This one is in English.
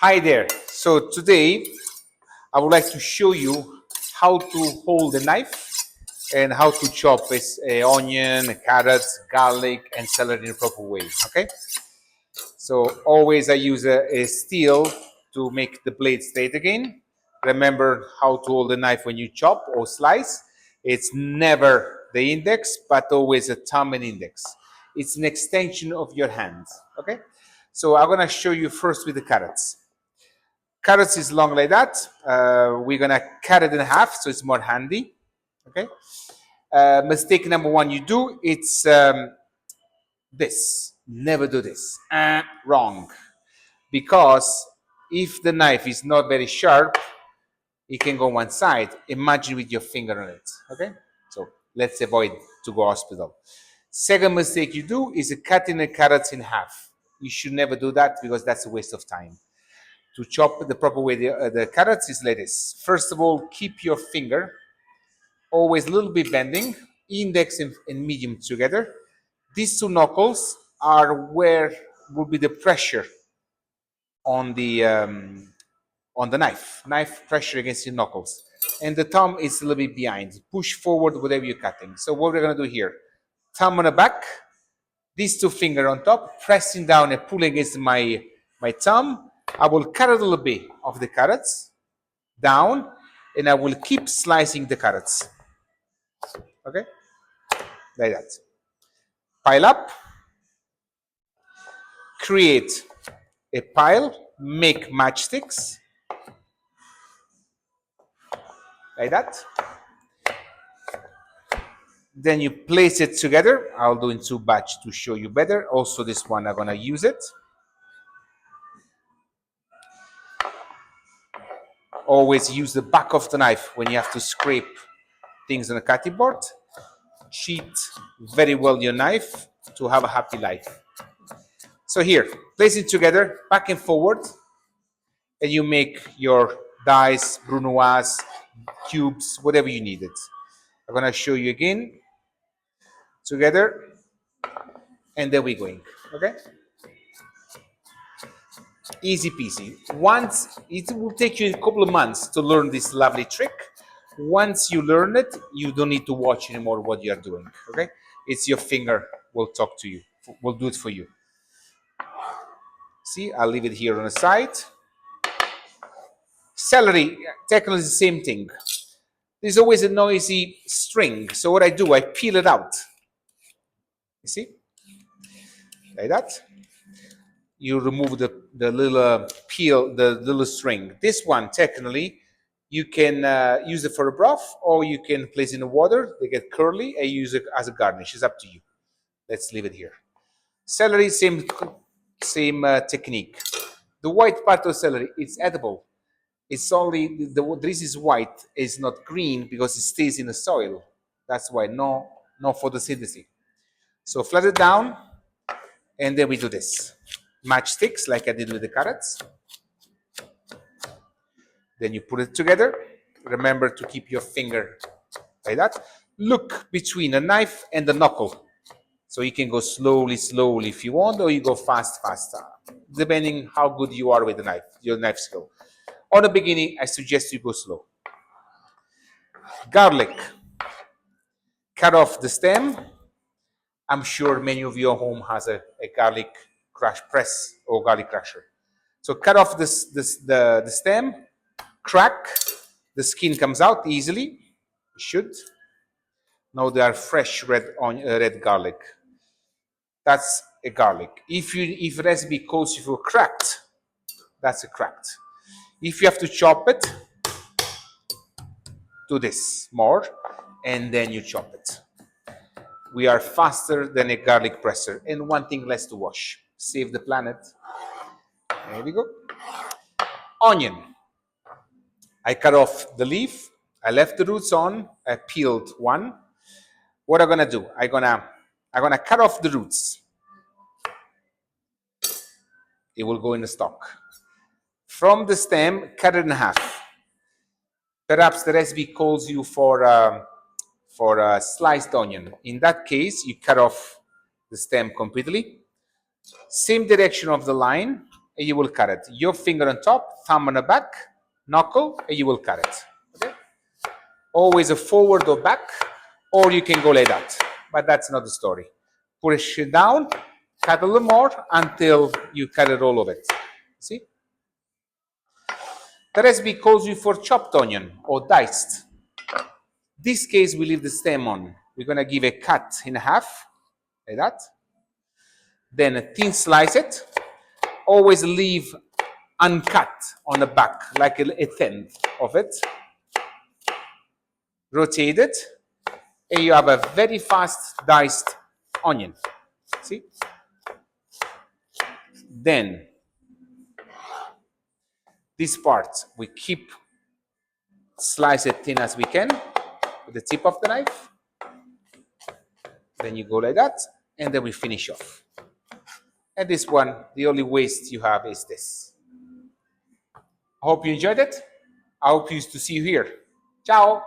Hi there. So today I would like to show you how to hold a knife and how to chop this onion, carrots, garlic, and celery in a proper way. Okay. So always I use a steel to make the blade straight again. Remember how to hold the knife when you chop or slice. It's never the index, but always a thumb and index. It's an extension of your hand. Okay. So I'm gonna show you first with the carrots. Carrots is long like that. We're gonna cut it in half so it's more handy. Okay. Mistake number one you do, it's this. Never do this. Wrong. Because if the knife is not very sharp, it can go one side. Imagine with your finger on it. Okay. So let's avoid to go hospital. Second mistake you do is cutting the carrots in half. You should never do that because that's a waste of time. To chop the proper way the carrots is like this. First of all, keep your finger always a little bit bending, index and medium together. These two knuckles are where will be the pressure on the knife pressure against your knuckles, and the thumb is a little bit behind. Push forward whatever you're cutting. So what we're gonna do here: thumb on the back, these two fingers on top, pressing down and pulling against my thumb. I will cut a little bit of the carrots down, and I will keep slicing the carrots. Okay, like that. Pile up, create a pile, make matchsticks, like that. Then you place it together. I'll do in two batch to show you better. Also, this one I'm gonna use it. Always use the back of the knife when you have to scrape things on a cutting board. Cheat very well your knife to have a happy life. So here, place it together, back and forward, and you make your dice, brunoise, cubes, whatever you need it. I'm gonna show you again. Together, and then we're going. Okay? Easy peasy. Once it will take you a couple of months to learn this lovely trick. Once you learn it, you don't need to watch anymore what you are doing. Okay? It's your finger will talk to you, will do it for you. See, I'll leave it here on the side. Celery, technically the same thing. There's always a noisy string. So what I do, I peel it out. You see? Like that. You remove the little peel, the little string. This one, technically, you can use it for a broth, or you can place it in the water. They get curly, and use it as a garnish. It's up to you. Let's leave it here. Celery, same technique. The white part of celery, it's edible. It's only this is white. It's not green because it stays in the soil. That's why no photosynthesis. So flat it down, and then we do this. Matchsticks like I did with the carrots. Then you put it together. Remember to keep your finger like that. Look between a knife and the knuckle. So you can go slowly if you want, or you go fast, depending how good you are with the knife, your knife skill. On the beginning, I suggest you go slow. Garlic. Cut off the stem. I'm sure many of you at home has a garlic crush press or garlic crusher. So cut off the stem, crack, the skin comes out easily. It should. Now they are fresh red garlic. That's a garlic. If recipe calls you for cracked, that's a cracked. If you have to chop it, do this more, and then you chop it. We are faster than a garlic presser, and one thing less to wash. Save the planet. There we go. Onion. I cut off the leaf. I left the roots on. I peeled one. What I'm gonna do? I'm gonna cut off the roots. It will go in the stalk. From the stem, cut it in half. Perhaps the recipe calls you for a sliced onion. In that case, you cut off the stem completely. Same direction of the line. and you will cut it. Your finger on top, thumb on the back, knuckle, and you will cut it. Okay? Always a forward or back, or you can go like that. But that's not the story. Push it down, cut a little more until you cut it all of it. See? The recipe calls you for chopped onion or diced. This case, we leave the stem on. We're going to give a cut in half, like that. Then a thin slice it. Always leave uncut on the back, like a tenth of it. Rotate it, and you have a very fast diced onion. See? Then, this part, we keep slice it thin as we can with the tip of the knife. Then you go like that, and then we finish off. And this one, the only waste you have is this. I hope you enjoyed it. I hope to see you here. Ciao.